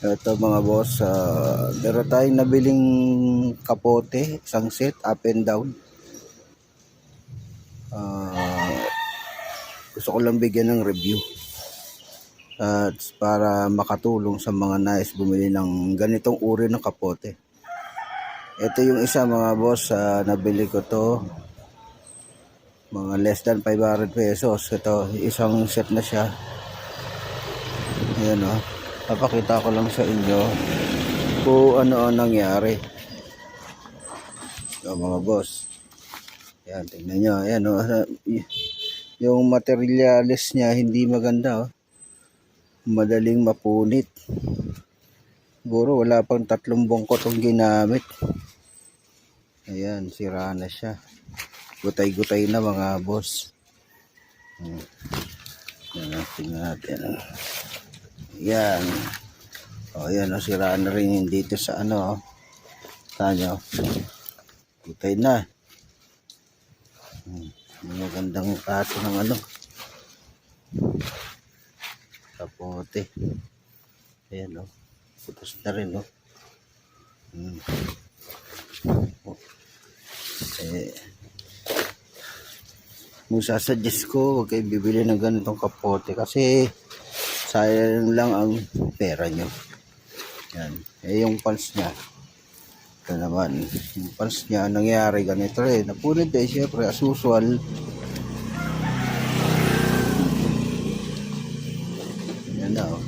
Ito mga boss, meron tayong nabiling kapote, isang set, up and down. Gusto ko lang bigyan ng review at para makatulong sa mga nais bumili ng ganitong uri ng kapote. Ito yung isa mga boss, nabili ko to mga less than 500 pesos. Ito, isang set na siya. Ayan o, papakita ko lang sa inyo kung ano ang nangyari. So, mga boss, ayan, tingnan nyo. Ayan o, yung materialis niya hindi maganda o. Madaling mapunit. Siguro wala pang 3 bongko itong ginamit. Ayan, sira na siya. Gutay-gutay na mga boss. Tingnan natin. Ayan. O, ayan o, sira na rin dito sa ano o. Tanyo. Gutay na. Magandang kaso ng ano. Kapote. Ayan o. Putos na rin o. Masasuggest ko huwag kayo bibili ng ganitong kapote kasi sayang lang ang pera nyo. Yan. Yung pulse nya, ito naman yung pulse nya, nangyari ganito rin, napunit eh syempre as usual. Yan na oh.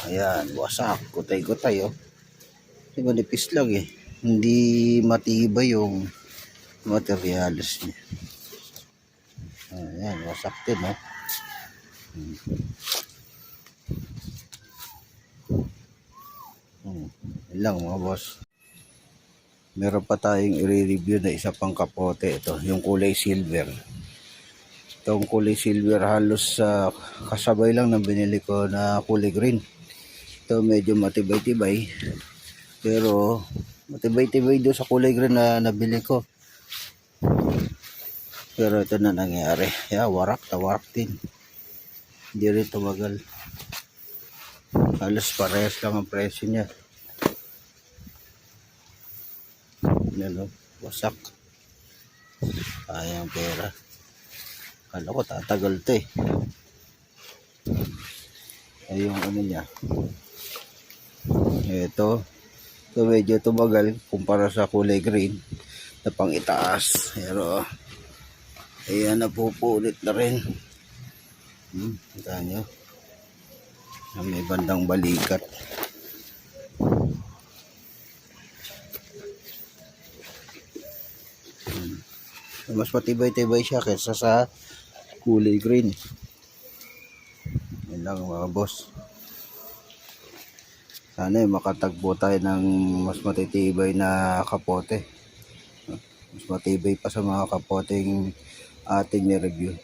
Ayan, wasak, gutay-gutay oh. Diba nipis lang eh, hindi matibay yung materialis niya. Ayan, wasak din oh. Yan lang mga boss. Meron pa tayong i-review na isa pang kapote. Ito, yung kulay silver. Itong kulay silver halos kasabay lang ng binili ko na kulay green. Ito medyo matibay-tibay. Pero matibay-tibay doon sa kulay green na nabili ko. Pero ito na nangyari. Warak na warak din. Hindi rin tumagal. Halos parehas lang ang presyo niya. Yan o, wasak. Sayang pera. Kala ko tatagal ito eh. Ay yung ano niya. Ito medyo tumagal kumpara sa kulay green na pang itaas. Pero ayan, napupunit na rin. Kita nyo na may bandang balikat. Mas matibay-tibay siya kaysa sa kulay green. Yan lang mga boss. Sana makatagpo tayo ng mas matitibay na kapote. Mas matibay pa sa mga kapoteng ating ni-review.